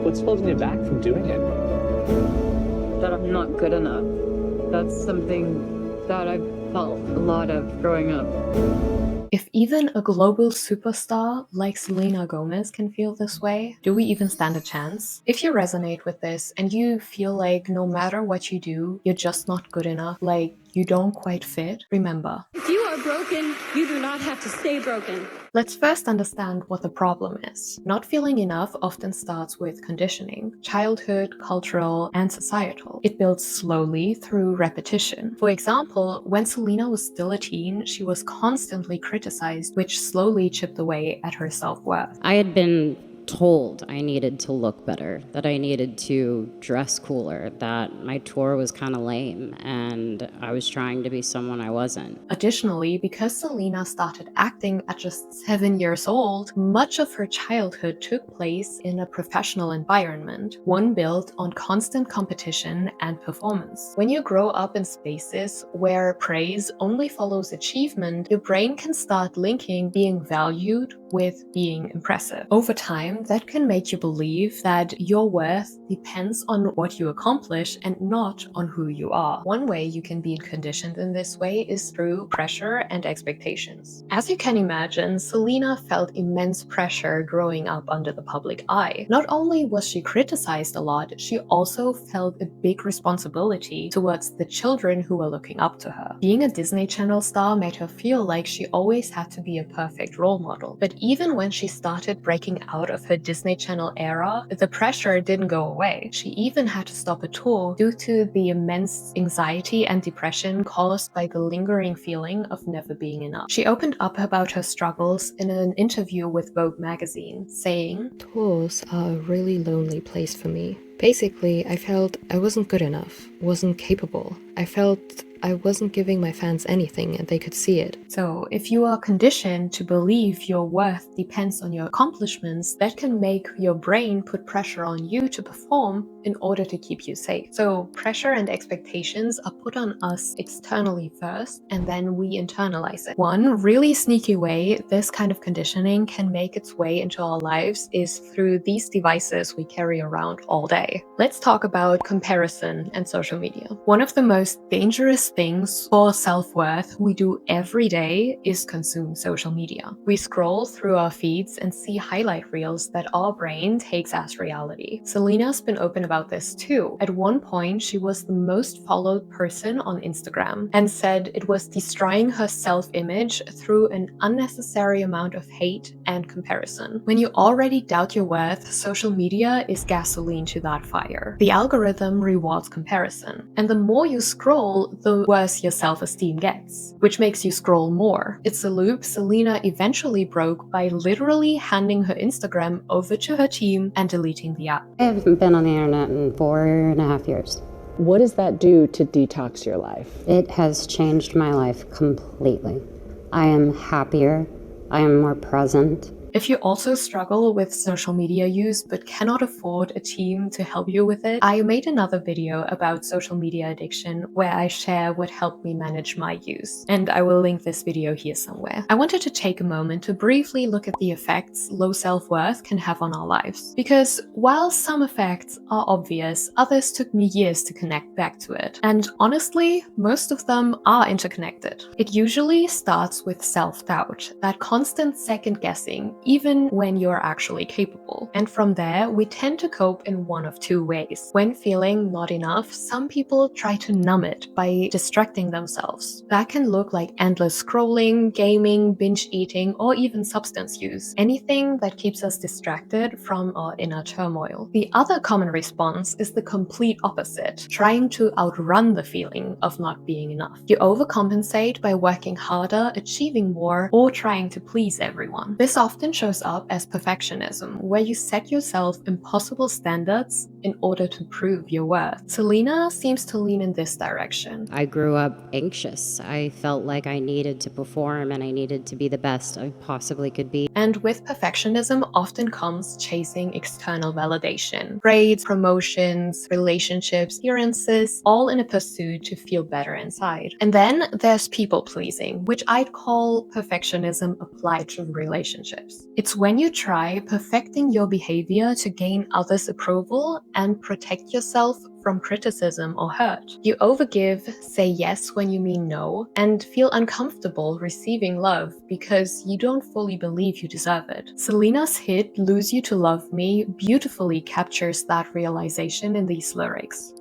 What's holding you back from doing it? That I'm not good enough. That's something that I've felt a lot of growing up. If even a global superstar like Selena Gomez can feel this way, do we even stand a chance? If you resonate with this and you feel like no matter what you do, you're just not good enough, like you don't quite fit, remember, if you are broken, you do not have to stay broken. let's first understand what the problem is. Not feeling enough often starts with conditioning, childhood, cultural, and societal. It builds slowly through repetition. For example, when Selena was still a teen, she was constantly criticized, which slowly chipped away at her self-worth. I had been told I needed to look better, that I needed to dress cooler, that my tour was kind of lame, and I was trying to be someone I wasn't. Additionally, because Selena started acting at just 7 years old, much of her childhood took place in a professional environment, one built on constant competition and performance. When you grow up in spaces where praise only follows achievement, your brain can start linking being valued with being impressive. Over time, that can make you believe that your worth depends on what you accomplish and not on who you are. One way you can be conditioned in this way is through pressure and expectations. As you can imagine, Selena felt immense pressure growing up under the public eye. Not only was she criticized a lot, she also felt a big responsibility towards the children who were looking up to her. Being a Disney Channel star made her feel like she always had to be a perfect role model. But even when she started breaking out of her Disney Channel era, the pressure didn't go away. She even had to stop a tour due to the immense anxiety and depression caused by the lingering feeling of never being enough. She opened up about her struggles in an interview with Vogue magazine, saying, "Tours are a really lonely place for me. Basically, I felt I wasn't good enough, wasn't capable. I felt I wasn't giving my fans anything and they could see it." So, if you are conditioned to believe your worth depends on your accomplishments, that can make your brain put pressure on you to perform in order to keep you safe. So, pressure and expectations are put on us externally first, and then we internalize it. One really sneaky way this kind of conditioning can make its way into our lives is through these devices we carry around all day. Let's talk about comparison and social media. One of the most dangerous things for self-worth we do every day is consume social media. We scroll through our feeds and see highlight reels that our brain takes as reality. Selena's been open about this too. At one point, she was the most followed person on Instagram and said it was destroying her self-image through an unnecessary amount of hate and comparison. When you already doubt your worth, social media is gasoline to that fire. The algorithm rewards comparison, and the more you scroll, the worse your self-esteem gets, which makes you scroll more. It's a loop Selena eventually broke by literally handing her Instagram over to her team and deleting the app. I haven't been on the internet in 4.5 years. What does that do to detox your life? It has changed my life completely. I am happier. I am more present. If you also struggle with social media use but cannot afford a team to help you with it, I made another video about social media addiction where I share what helped me manage my use, and I will link this video here somewhere. I wanted to take a moment to briefly look at the effects low self-worth can have on our lives, because while some effects are obvious, others took me years to connect back to it. And honestly, most of them are interconnected. It usually starts with self-doubt, that constant second-guessing, even when you're actually capable. And from there, we tend to cope in one of two ways. When feeling not enough, some people try to numb it by distracting themselves. That can look like endless scrolling, gaming, binge eating, or even substance use. Anything that keeps us distracted from our inner turmoil. The other common response is the complete opposite, trying to outrun the feeling of not being enough. You overcompensate by working harder, achieving more, or trying to please everyone. This often shows up as perfectionism, where you set yourself impossible standards in order to prove your worth. Selena seems to lean in this direction. I grew up anxious. I felt like I needed to perform and I needed to be the best I possibly could be. And with perfectionism often comes chasing external validation. Grades, promotions, relationships, appearances, all in a pursuit to feel better inside. And then there's people pleasing, which I'd call perfectionism applied to relationships. is. It's when you try perfecting your behavior to gain others' approval and protect yourself from criticism or hurt. You overgive, say yes when you mean no, and feel uncomfortable receiving love because you don't fully believe you deserve it. Selena's hit Lose You to Love Me beautifully captures that realization in these lyrics.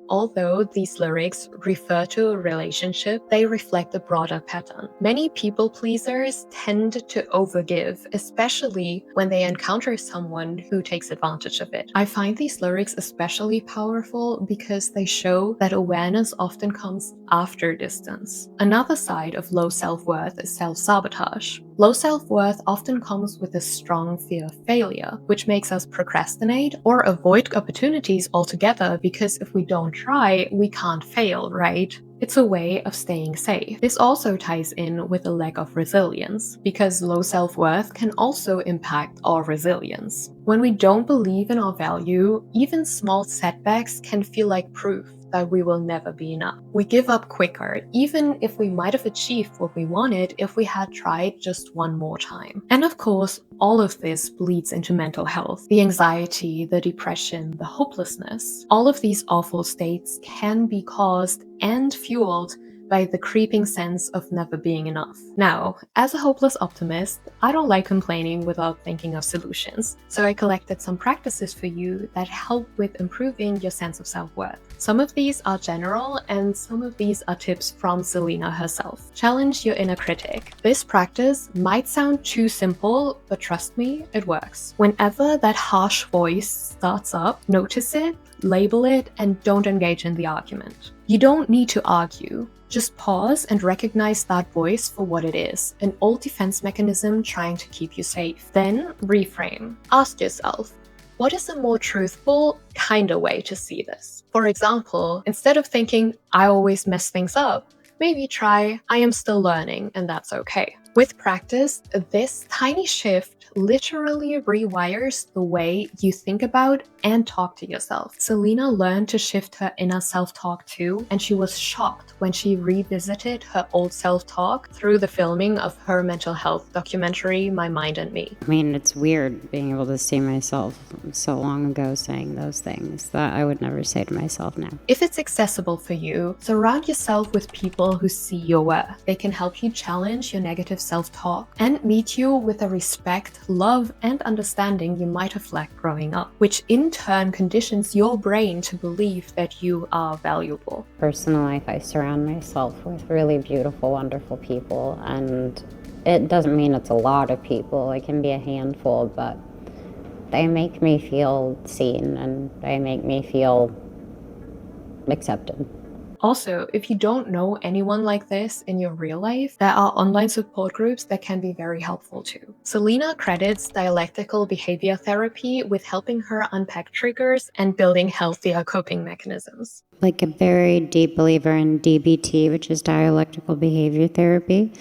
Although these lyrics refer to a relationship, they reflect a broader pattern. Many people pleasers tend to overgive, especially when they encounter someone who takes advantage of it. I find these lyrics especially powerful because they show that awareness often comes after distance. Another side of low self-worth is self-sabotage. Low self-worth often comes with a strong fear of failure, which makes us procrastinate or avoid opportunities altogether because if we don't try, we can't fail, right? It's a way of staying safe. This also ties in with a lack of resilience, because low self-worth can also impact our resilience. When we don't believe in our value, even small setbacks can feel like proof that we will never be enough. We give up quicker, even if we might have achieved what we wanted if we had tried just one more time. And of course, all of this bleeds into mental health. The anxiety, the depression, the hopelessness. All of these awful states can be caused and fueled by the creeping sense of never being enough. Now, as a hopeless optimist, I don't like complaining without thinking of solutions, so I collected some practices for you that help with improving your sense of self-worth. Some of these are general, and some of these are tips from Selena herself. Challenge your inner critic. This practice might sound too simple, but trust me, it works. Whenever that harsh voice starts up, notice it, label it, and don't engage in the argument. You don't need to argue. Just pause and recognize that voice for what it is, an old defense mechanism trying to keep you safe. Then reframe. Ask yourself, what is a more truthful, kinder way to see this? For example, instead of thinking, I always mess things up, maybe try, I am still learning and that's okay. With practice, this tiny shift literally rewires the way you think about and talk to yourself. Selena learned to shift her inner self-talk too, and she was shocked when she revisited her old self-talk through the filming of her mental health documentary, My Mind and Me. I mean, it's weird being able to see myself so long ago saying those things that I would never say to myself now. If it's accessible for you, surround yourself with people who see your worth. They can help you challenge your negative self-talk and meet you with the respect, love, and understanding you might have lacked growing up, which in turn conditions your brain to believe that you are valuable. Personal life, I surround myself with really beautiful, wonderful people, and it doesn't mean it's a lot of people. It can be a handful, but they make me feel seen and they make me feel accepted. Also, if you don't know anyone like this in your real life, there are online support groups that can be very helpful too. Selena credits dialectical behavior therapy with helping her unpack triggers and building healthier coping mechanisms. Like a very deep believer in DBT, which is dialectical behavior therapy.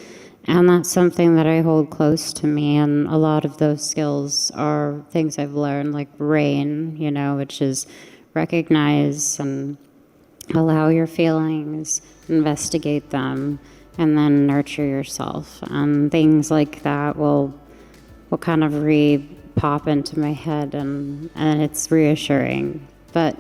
And that's something that I hold close to me. And a lot of those skills are things I've learned, like RAIN, which is recognize and allow your feelings, investigate them, and then nurture yourself. And things like that will kind of pop into my head, and it's reassuring. But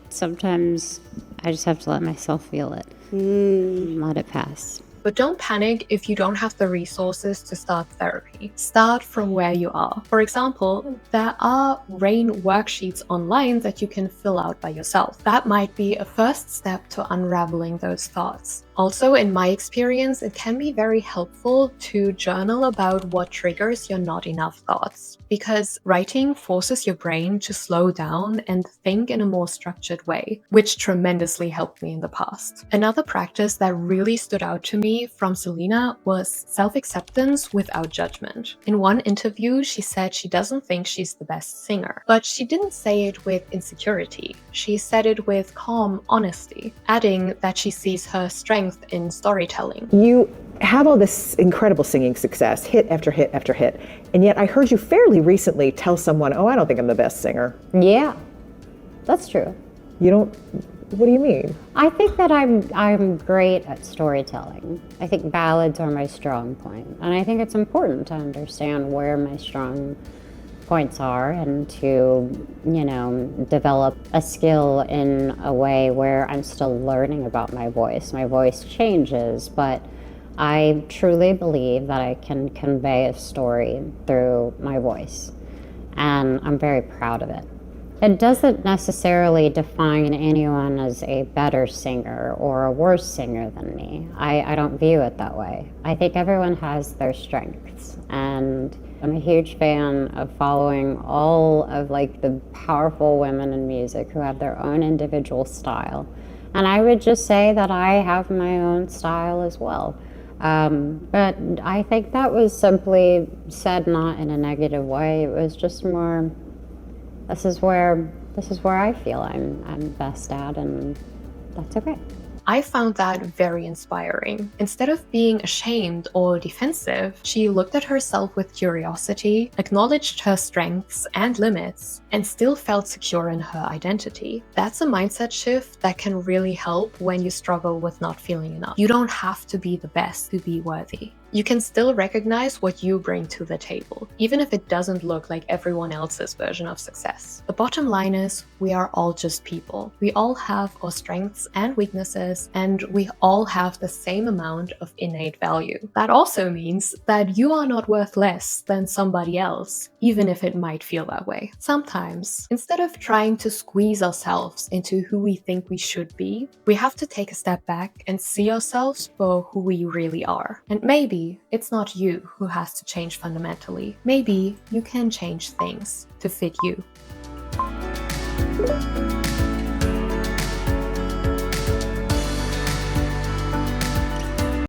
sometimes I just have to let myself feel it and let it pass. But don't panic if you don't have the resources to start therapy. Start from where you are. For example, there are RAIN worksheets online that you can fill out by yourself. That might be a first step to unraveling those thoughts. Also, in my experience, it can be very helpful to journal about what triggers your not enough thoughts, because writing forces your brain to slow down and think in a more structured way, which tremendously helped me in the past. Another practice that really stood out to me from Selena was self-acceptance without judgment. In one interview, she said she doesn't think she's the best singer, but she didn't say it with insecurity. She said it with calm honesty, adding that she sees her strength in storytelling. You have all this incredible singing success, hit after hit after hit, and yet I heard you fairly recently tell someone, I don't think I'm the best singer. Yeah, that's true. You don't, What do you mean? I think that I'm great at storytelling. I think ballads are my strong point, and I think it's important to understand where my strong points are and to, develop a skill in a way where I'm still learning about my voice. My voice changes, but I truly believe that I can convey a story through my voice, and I'm very proud of it. It doesn't necessarily define anyone as a better singer or a worse singer than me. I don't view it that way. I think everyone has their strengths, and I'm a huge fan of following all of the powerful women in music who have their own individual style. And I would just say that I have my own style as well. But I think that was simply said not in a negative way. It was just more, this is where I feel I'm best at, and that's okay. I found that very inspiring. Instead of being ashamed or defensive, she looked at herself with curiosity, acknowledged her strengths and limits, and still felt secure in her identity. That's a mindset shift that can really help when you struggle with not feeling enough. You don't have to be the best to be worthy. You can still recognize what you bring to the table, even if it doesn't look like everyone else's version of success. The bottom line is, we are all just people. We all have our strengths and weaknesses, and we all have the same amount of innate value. That also means that you are not worth less than somebody else, even if it might feel that way. Sometimes, instead of trying to squeeze ourselves into who we think we should be, we have to take a step back and see ourselves for who we really are. And maybe it's not you who has to change fundamentally. Maybe you can change things to fit you.